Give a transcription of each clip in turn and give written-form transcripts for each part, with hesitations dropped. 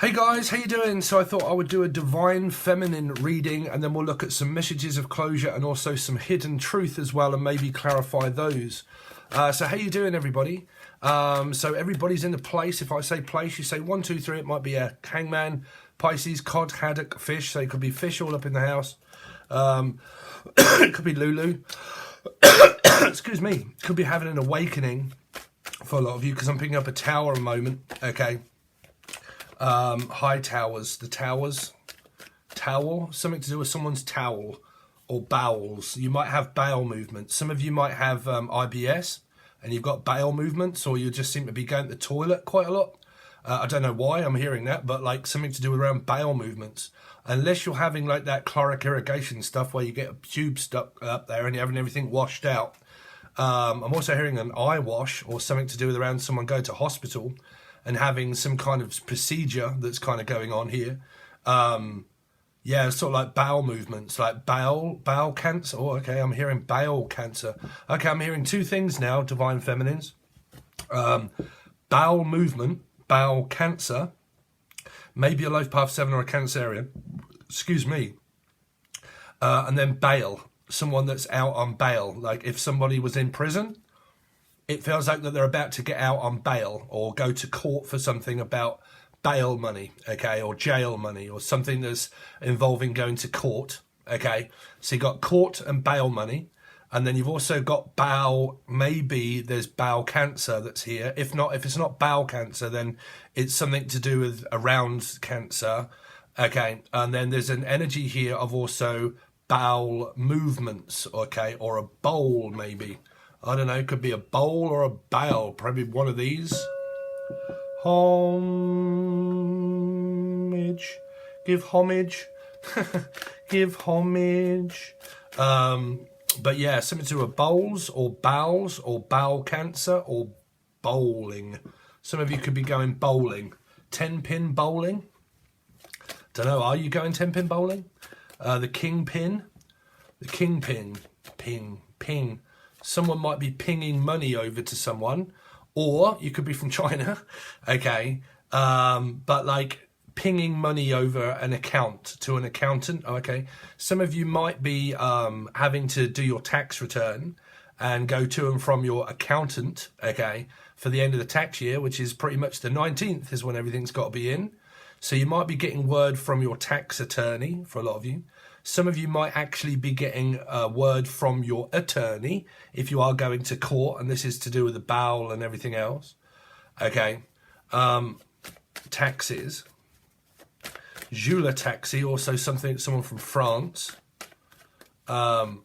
Hey guys, how you doing? So I thought I would do a divine feminine reading, and then we'll look at some messages of closure and also some hidden truth as well, and maybe clarify those. So how you doing, everybody? So everybody's in the place. If I say place, you say 1, 2, 3. It might be a hangman, Pisces, cod, haddock, fish. So it could be fish all up in the house. It could be Lulu. Excuse me. Could be having an awakening for a lot of you, because I'm picking up a tower moment. Okay. High towers, the towers, towel, something to do with someone's towel or bowels. You might have bowel movements. Some of you might have IBS and you've got bowel movements, or you just seem to be going to the toilet quite a lot. I don't know why I'm hearing that, but like something to do around bowel movements. Unless you're having like that chloric irrigation stuff where you get a tube stuck up there and you're having everything washed out. I'm also hearing an eye wash or something to do with around someone going to hospital and having some kind of procedure that's kind of going on here. Yeah, sort of like bowel movements, like bowel cancer. Oh, okay, I'm hearing bowel cancer. Okay, I'm hearing two things now, divine feminines. Bowel movement, bowel cancer, maybe a life path 7 or a Cancerian, excuse me. And then bail, someone that's out on bail. Like if somebody was in prison, it feels like that they're about to get out on bail or go to court for something about bail money, okay, or jail money or something that's involving going to court, okay. So you got court and bail money, and then you've also got bowel, maybe there's bowel cancer that's here. If it's not bowel cancer, then it's something to do with around cancer, okay. And then there's an energy here of also bowel movements, okay, or a bowl maybe. I don't know, it could be a bowl or a bowel, probably one of these. Homage, give homage, give homage. But yeah, something to do with bowls or bowels or bowel cancer or bowling. Some of you could be going bowling. 10-pin bowling. Don't know, are you going 10-pin bowling? The kingpin, ping. Someone might be pinging money over to someone, or you could be from China, okay, but like pinging money over an account to an accountant, okay. Some of you might be having to do your tax return and go to and from your accountant, okay, for the end of the tax year, which is pretty much the 19th is when everything's got to be in. So you might be getting word from your tax attorney for a lot of you. Some of you might actually be getting a word from your attorney if you are going to court, and this is to do with the bowel and everything else. Okay. Taxes. Jula taxi, also someone from France. Some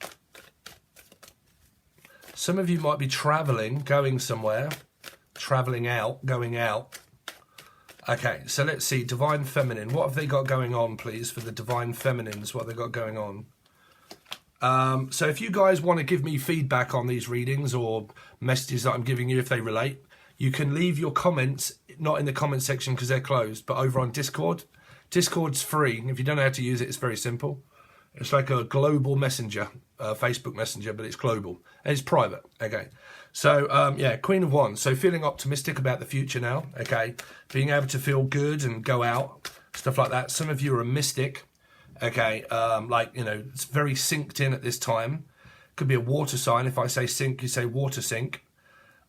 of you might be traveling, going somewhere, traveling out, going out. Okay, so let's see, divine feminine. What have they got going on, please, for the divine feminines? What have they got going on? So if you guys want to give me feedback on these readings or messages that I'm giving you, if they relate, you can leave your comments, not in the comment section because they're closed, but over on Discord. Discord's free. If you don't know how to use it, it's very simple. It's like a global messenger, Facebook messenger, but it's global and it's private. Okay. So, yeah, Queen of Wands. So feeling optimistic about the future now. Okay. Being able to feel good and go out, stuff like that. Some of you are a mystic. Okay. Like, you know, it's very synced in at this time. Could be a water sign. If I say sink, you say water sink.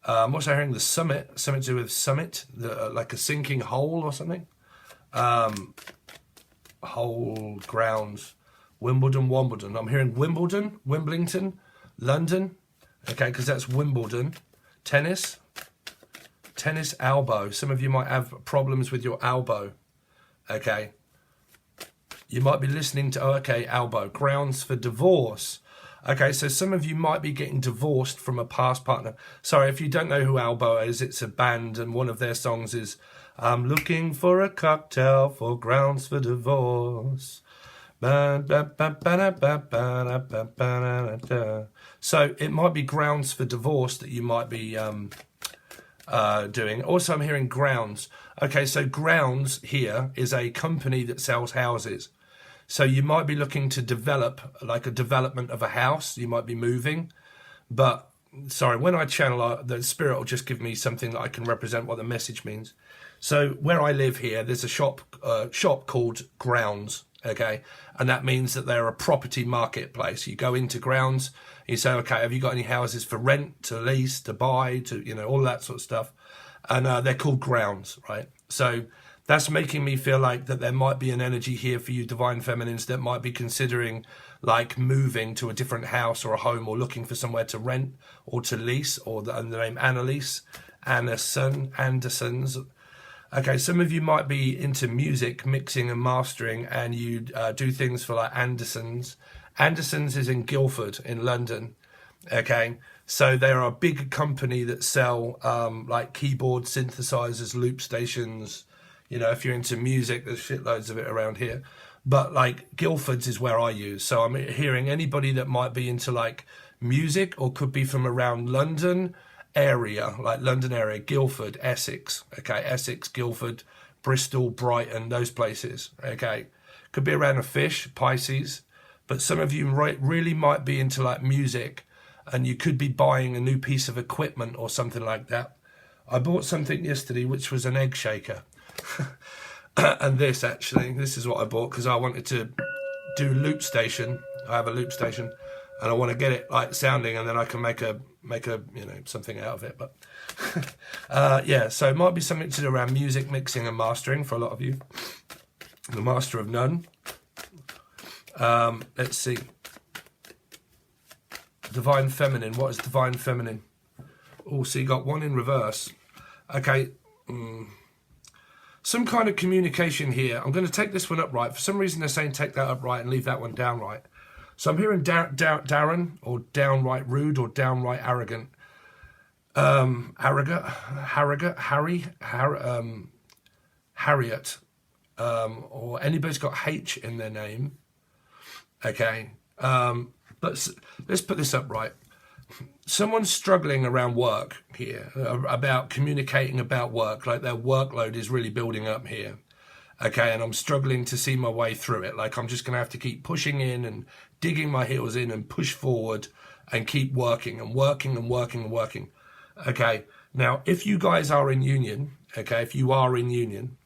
I'm also hearing the summit, something to do with summit, like a sinking hole or something. Whole grounds. Wimbledon. I'm hearing Wimbledon, Wimbledon, London. Okay, because that's Wimbledon. Tennis elbow. Some of you might have problems with your elbow. Okay. You might be listening to, elbow. Grounds for divorce. Okay, so some of you might be getting divorced from a past partner. Sorry, if you don't know who Elbow is, it's a band and one of their songs is, I'm looking for a cocktail for grounds for divorce. So it might be grounds for divorce that you might be doing. Also, I'm hearing grounds. Okay, so grounds here is a company that sells houses. So you might be looking to develop, like a development of a house. You might be moving. But, sorry, when I channel, the spirit will just give me something that I can represent what the message means. So where I live here, there's a shop called Grounds, okay? And that means that they're a property marketplace. You go into Grounds, you say, okay, have you got any houses for rent, to lease, to buy, to, you know, all that sort of stuff. And they're called Grounds, right? So that's making me feel like that there might be an energy here for you divine feminines that might be considering like moving to a different house or a home, or looking for somewhere to rent or to lease, or the name Annalise, Andersons. Okay, some of you might be into music, mixing and mastering, and you do things for like Andersons. Andersons is in Guildford in London. Okay, so they're a big company that sell like keyboard synthesizers, loop stations. You know, if you're into music, there's shitloads of it around here. But like Guildford's is where I use. So I'm hearing anybody that might be into like music, or could be from around London area, like London area, Guildford, Essex. Okay, Essex, Guildford, Bristol, Brighton, those places. Okay, could be around a fish, Pisces. But some of you really might be into like music, and you could be buying a new piece of equipment or something like that. I bought something yesterday, which was an egg shaker. And this is what I bought because I wanted to do loop station. I have a loop station, and I want to get it like sounding, and then I can make a you know, something out of it. But yeah, so it might be something to do around music, mixing and mastering for a lot of you. The Master of None. Let's see. Divine Feminine. What is Divine Feminine? Oh, so you got one in reverse. Okay. Some kind of communication here. I'm going to take this one upright. For some reason, they're saying take that upright and leave that one downright. So I'm hearing Darren, or downright rude, or downright arrogant. Harriet, or anybody's got H in their name. Okay, but let's put this upright. Someone's struggling around work here, about communicating about work, like their workload is really building up here. Okay, and I'm struggling to see my way through it. Like I'm just going to have to keep pushing in and digging my heels in and push forward and keep working and working and working and working. Okay, now if you guys are in union, okay, if you are in union,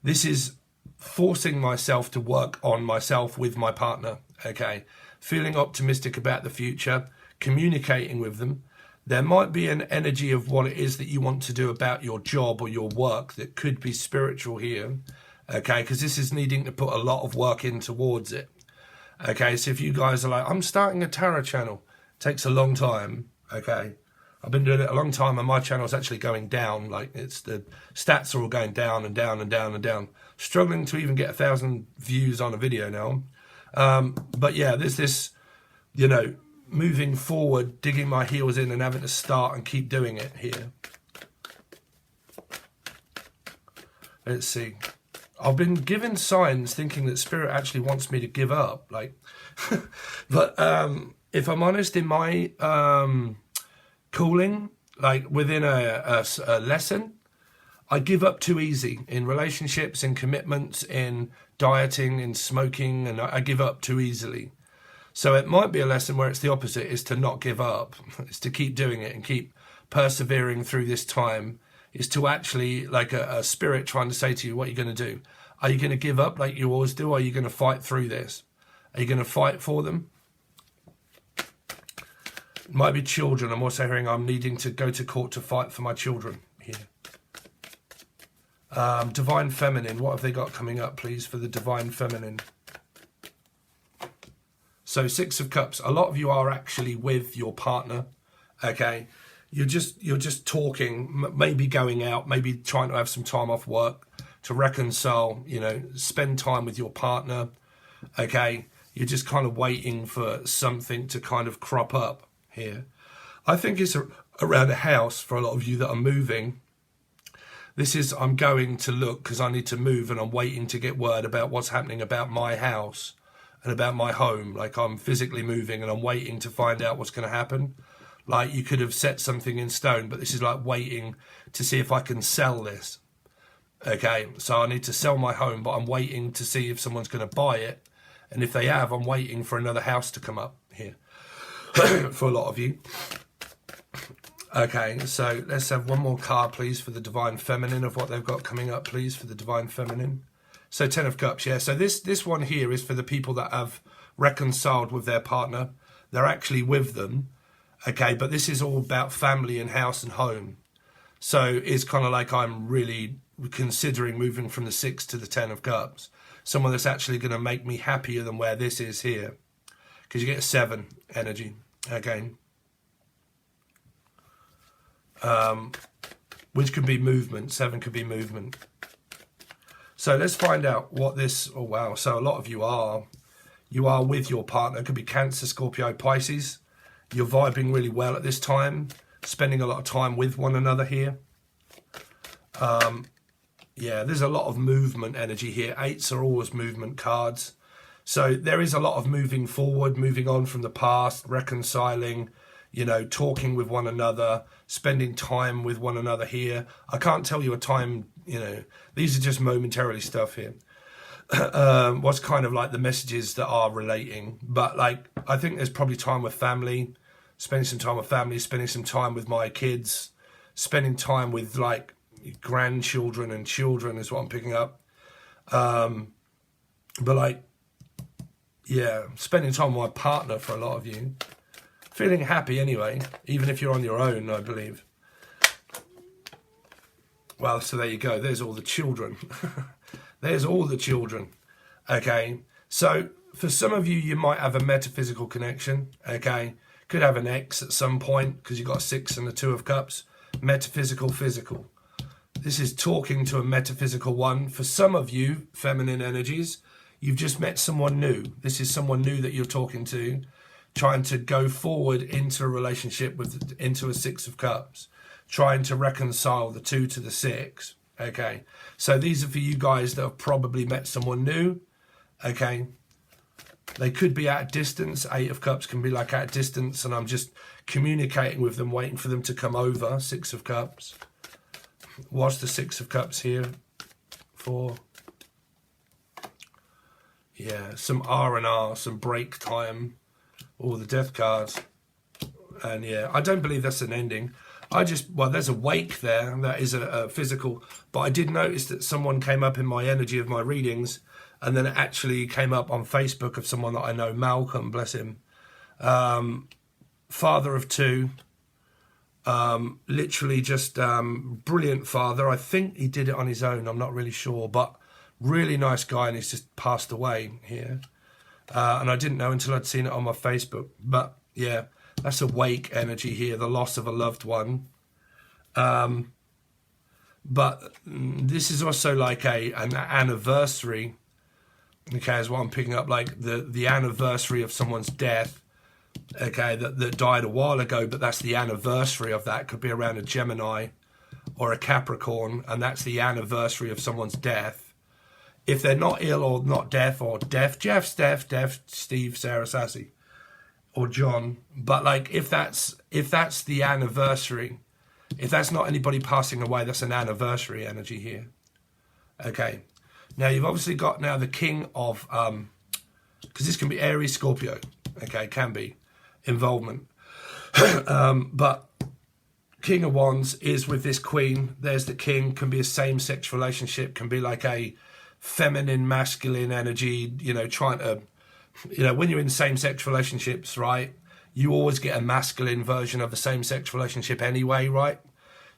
this is forcing myself to work on myself with my partner. Okay, feeling optimistic about the future, communicating with them. There might be an energy of what it is that you want to do about your job or your work that could be spiritual here, okay, because this is needing to put a lot of work in towards it. Okay, so if you guys are like, I'm starting a tarot channel, it takes a long time. Okay, I've been doing it a long time, and my channel's actually going down. Like, it's the stats are all going down and down and down and down. Struggling to even get 1,000 views on a video now. But yeah, there's this, you know, moving forward, digging my heels in and having to start and keep doing it here. Let's see. I've been given signs thinking that Spirit actually wants me to give up. Like, but if I'm honest, in my calling, like within a lesson, I give up too easy in relationships, in commitments, in dieting, in smoking, and I give up too easily. So it might be a lesson where it's the opposite, is to not give up. It's to keep doing it and keep persevering through this time. Is to actually, like a spirit trying to say to you, what are you going to do? Are you going to give up like you always do? Or are you going to fight through this? Are you going to fight for them? It might be children. I'm also hearing I'm needing to go to court to fight for my children here. Divine Feminine. What have they got coming up, please, for the Divine Feminine? So 6 of Cups. A lot of you are actually with your partner. Okay, you're just talking, maybe going out, maybe trying to have some time off work to reconcile. You know, spend time with your partner. Okay, you're just kind of waiting for something to kind of crop up here. I think it's around a house for a lot of you that are moving. This is, I'm going to look because I need to move, and I'm waiting to get word about what's happening about my house and about my home. Like, I'm physically moving and I'm waiting to find out what's going to happen. Like, you could have set something in stone, but this is like waiting to see if I can sell this. Okay, so I need to sell my home, but I'm waiting to see if someone's going to buy it. And if they have, I'm waiting for another house to come up here for a lot of you. Okay, so let's have one more card, please, for the Divine Feminine of what they've got coming up, please, for the Divine Feminine. So 10 of Cups, yeah. So this one here is for the people that have reconciled with their partner. They're actually with them, okay, but this is all about family and house and home. So it's kind of like I'm really considering moving from the 6 to the 10 of Cups. Someone that's actually going to make me happier than where this is here. Because you get a 7 energy, again. Which could be movement. 7 could be movement. So let's find out what this... Oh, wow. So a lot of you are with your partner. It could be Cancer, Scorpio, Pisces. You're vibing really well at this time. Spending a lot of time with one another here. Yeah, there's a lot of movement energy here. 8s are always movement cards. So there is a lot of moving forward, moving on from the past, reconciling, you know, talking with one another, spending time with one another here. I can't tell you a time, you know, these are just momentarily stuff here. What's kind of like the messages that are relating. But like, I think there's probably time with family, spending some time with family, spending some time with my kids, spending time with like grandchildren and children is what I'm picking up. But like, yeah, spending time with my partner for a lot of you. Feeling happy anyway, even if you're on your own, I believe. Well, so there you go. There's all the children. There's all the children. Okay. So for some of you, you might have a metaphysical connection. Okay. Could have an ex at some point because you've got a 6 and a 2 of Cups. Metaphysical, physical. This is talking to a metaphysical one. For some of you, feminine energies, you've just met someone new. This is someone new that you're talking to, trying to go forward into a relationship into a 6 of Cups, trying to reconcile the 2 to the 6. Okay, so these are for you guys that have probably met someone new. Okay, they could be at a distance. 8 of Cups can be like at a distance, and I'm just communicating with them, waiting for them to come over. 6 of Cups. What's the 6 of Cups here for? Yeah, some R&R, some break time. All the death cards. And yeah, I don't believe that's an ending. Well, there's a wake there. That is a physical. But I did notice that someone came up in my energy of my readings. And then it actually came up on Facebook of someone that I know, Malcolm, bless him. Father of 2. Literally just brilliant father. I think he did it on his own. I'm not really sure. But really nice guy, and he's just passed away here. And I didn't know until I'd seen it on my Facebook. But yeah, that's a wake energy here, the loss of a loved one. But this is also like an anniversary. Okay, is what I'm picking up, like the anniversary of someone's death. Okay, that died a while ago, but that's the anniversary of that. Could be around a Gemini or a Capricorn, and that's the anniversary of someone's death. If they're not ill or not deaf or deaf, Jeff, Steph, Deaf, Steve, Sarah, Sassy, or John. But like, if that's the anniversary, if that's not anybody passing away, that's an anniversary energy here. Okay. Now you've obviously got now the King of, because this can be Aries, Scorpio. Okay, can be involvement. But King of Wands is with this Queen. There's the King. Can be a same-sex relationship. Can be like a feminine, masculine energy, you know, trying to, you know, when you're in same-sex relationships, right, you always get a masculine version of the same-sex relationship anyway, right?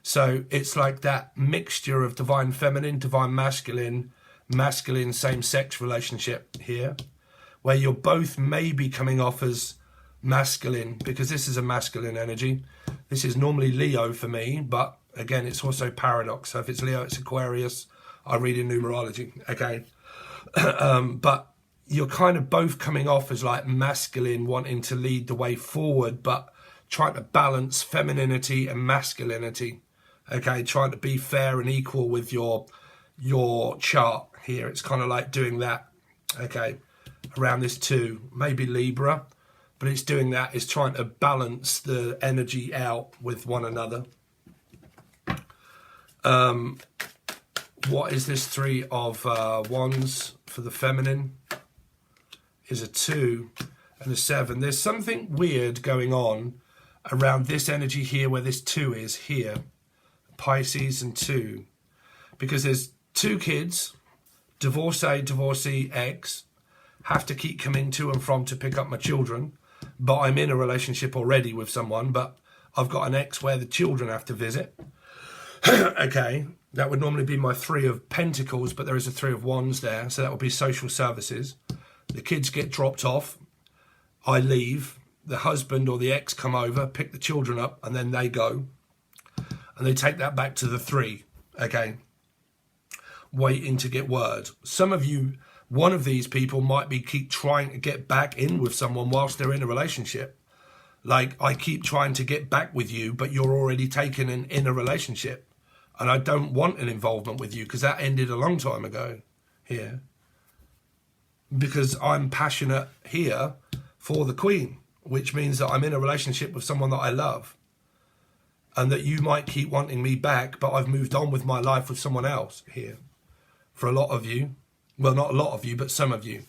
So it's like that mixture of divine feminine, divine masculine, masculine same-sex relationship here, where you're both maybe coming off as masculine, because this is a masculine energy. This is normally Leo for me, but again, it's also paradox. So if it's Leo, it's Aquarius. I read in numerology, okay? But you're kind of both coming off as like masculine, wanting to lead the way forward, but trying to balance femininity and masculinity, okay? Trying to be fair and equal with your chart here. It's kind of like doing that, okay, around this 2, maybe Libra, but it's doing that, it's trying to balance the energy out with one another. What is this 3 of Wands for the feminine? Is a 2 and a 7. There's something weird going on around this energy here where this 2 is here, Pisces and 2, because there's 2 kids, divorcee, ex, have to keep coming to and from to pick up my children, but I'm in a relationship already with someone, but I've got an ex where the children have to visit. Okay, that would normally be my 3 of Pentacles, but there is a 3 of Wands there, so that would be social services. The kids get dropped off, I leave, the husband or the ex come over, pick the children up, and then they go. And they take that back to the 3, okay, waiting to get word. Some of you, one of these people might be keep trying to get back in with someone whilst they're in a relationship. Like, I keep trying to get back with you, but you're already taken in a relationship. And I don't want an involvement with you because that ended a long time ago here. Because I'm passionate here for the Queen, which means that I'm in a relationship with someone that I love. And that you might keep wanting me back, but I've moved on with my life with someone else here. For a lot of you. Well, not a lot of you, but some of you.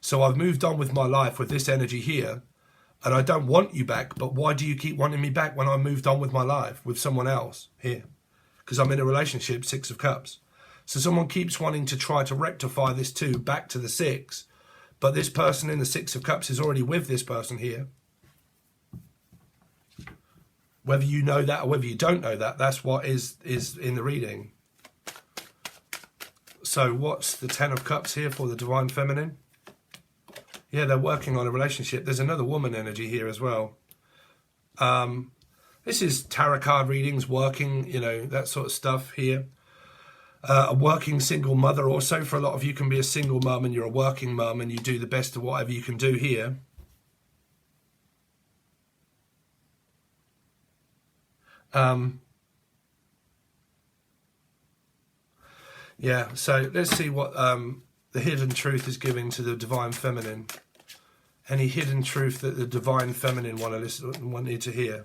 So I've moved on with my life with this energy here. And I don't want you back, but why do you keep wanting me back when I moved on with my life with someone else here? Because I'm in a relationship, 6 of Cups. So someone keeps wanting to try to rectify this 2 back to the 6. But this person in the 6 of Cups is already with this person here. Whether you know that or whether you don't know that, that's what is in the reading. So what's the 10 of Cups here for the Divine Feminine? Yeah, they're working on a relationship. There's another woman energy here as well. This is tarot card readings, working, you know, that sort of stuff here. A working single mother also. For a lot of you can be a single mum and you're a working mum and you do the best of whatever you can do here. Yeah, so let's see what the hidden truth is giving to the Divine Feminine. Any hidden truth that the Divine Feminine want you to hear.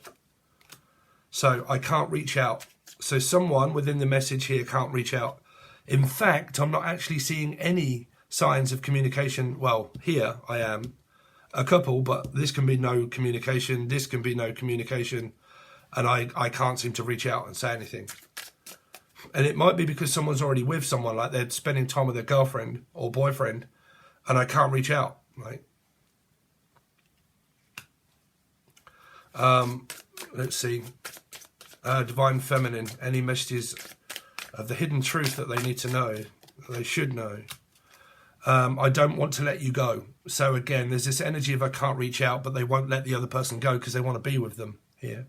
So I can't reach out. So someone within the message here can't reach out. In fact, I'm not actually seeing any signs of communication. Well, here I am. A couple, but this can be no communication. This can be no communication. And I can't seem to reach out and say anything. And it might be because someone's already with someone, like they're spending time with their girlfriend or boyfriend, and I can't reach out, right? Let's see. Divine Feminine, any messages of the hidden truth that they need to know, that they should know. I don't want to let you go. So again, there's this energy of I can't reach out, but they won't let the other person go because they want to be with them here.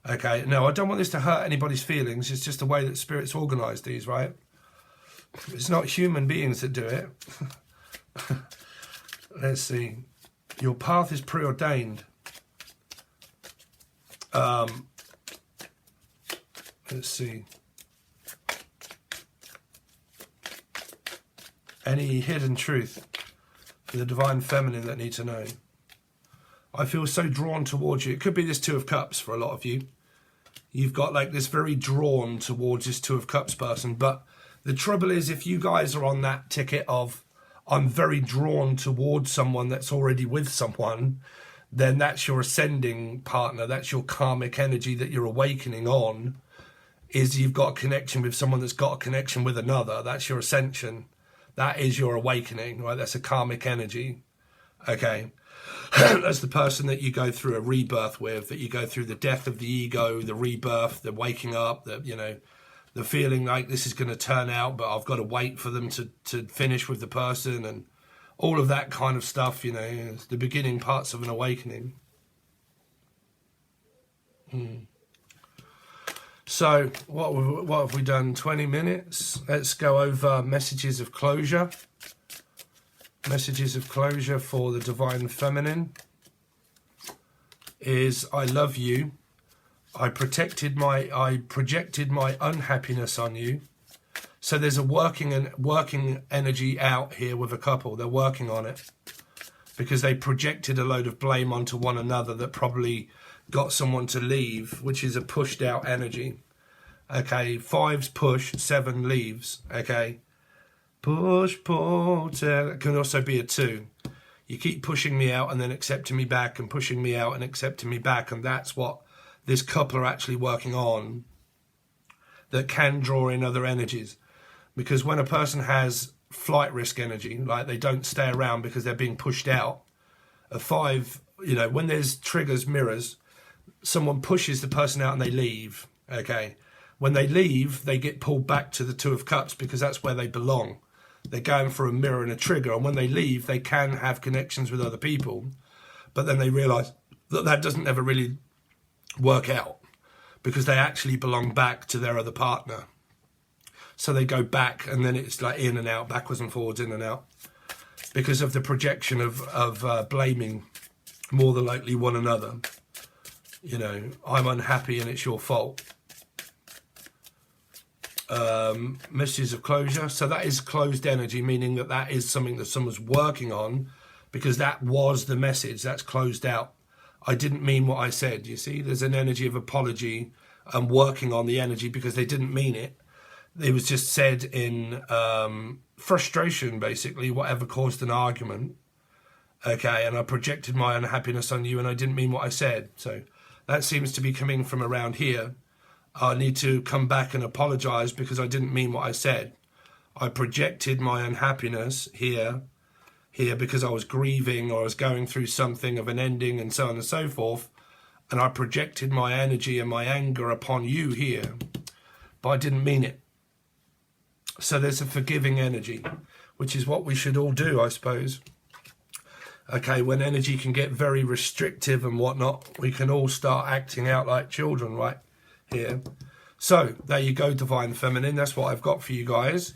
Okay, no, I don't want this to hurt anybody's feelings. It's just the way that Spirit's organised these, right? It's not human beings that do it. Let's see. Your path is preordained. Let's see. Any hidden truth for the Divine Feminine that need to know? I feel so drawn towards you. It could be this 2 of Cups for a lot of you. You've got like this very drawn towards this 2 of Cups person. But the trouble is, if you guys are on that ticket of I'm very drawn towards someone that's already with someone, then that's your ascending partner. That's your karmic energy that you're awakening on, is you've got a connection with someone that's got a connection with another. That's your ascension. That is your awakening, right? That's a karmic energy. Okay. That's the person that you go through a rebirth with, that you go through the death of the ego, the rebirth, the waking up, the, you know, the feeling like this is going to turn out, but I've got to wait for them to finish with the person, and all of that kind of stuff, you know, is the beginning parts of an awakening. So what have we done? 20 minutes. Let's go over messages of closure. Messages of closure for the Divine Feminine is I love you. I projected my unhappiness on you. So there's a working energy out here with a couple. They're working on it because they projected a load of blame onto one another that probably got someone to leave, which is a pushed out energy. Okay, 5's push, 7 leaves. Okay. Push, pull, tell. It can also be a 2. You keep pushing me out and then accepting me back, and pushing me out and accepting me back. And that's what this couple are actually working on, that can draw in other energies. Because when a person has flight risk energy, like they don't stay around because they're being pushed out, a 5, you know, when there's triggers, mirrors, someone pushes the person out and they leave, okay? When they leave, they get pulled back to the 2 of Cups because that's where they belong. They're going for a mirror and a trigger, and when they leave, they can have connections with other people, but then they realise that that doesn't ever really work out because they actually belong back to their other partner. So they go back, and then it's like in and out, backwards and forwards, in and out, because of the projection of blaming more than likely one another. You know, I'm unhappy and it's your fault. Messages of closure. So that is closed energy, meaning that that is something that someone's working on, because that was the message. That's closed out. I didn't mean what I said. You see, there's an energy of apology and working on the energy because they didn't mean it. It was just said in frustration, basically, whatever caused an argument. Okay, and I projected my unhappiness on you and I didn't mean what I said. So that seems to be coming from around here. I need to come back and apologise because I didn't mean what I said. I projected my unhappiness here because I was grieving, or I was going through something of an ending and so on and so forth. And I projected my energy and my anger upon you here, but I didn't mean it. So there's a forgiving energy, which is what we should all do, I suppose. Okay, when energy can get very restrictive and whatnot, we can all start acting out like children, right? Here. So there you go, Divine Feminine. That's what I've got for you guys.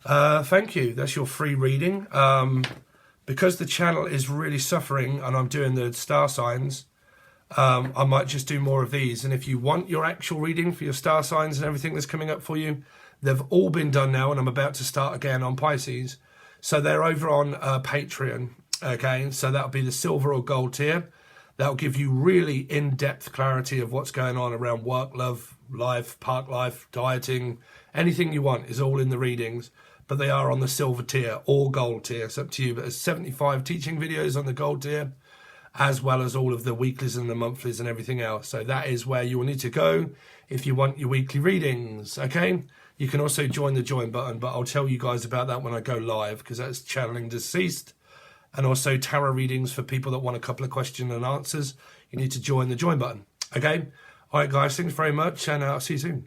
Thank you. That's your free reading. Because the channel is really suffering and I'm doing the star signs, I might just do more of these. And if you want your actual reading for your star signs and everything that's coming up for you, they've all been done now, and I'm about to start again on Pisces. So they're over on Patreon. Okay, so that'll be the silver or gold tier. That'll give you really in-depth clarity of what's going on around work, love, life, park life, dieting. Anything you want is all in the readings, but they are on the silver tier or gold tier. It's up to you. But there's 75 teaching videos on the gold tier, as well as all of the weeklies and the monthlies and everything else. So that is where you will need to go if you want your weekly readings, okay? You can also join the join button, but I'll tell you guys about that when I go live, because that's channeling deceased. And also tarot readings for people that want a couple of questions and answers. You need to join the join button. Okay? All right, guys, thanks very much, and I'll see you soon.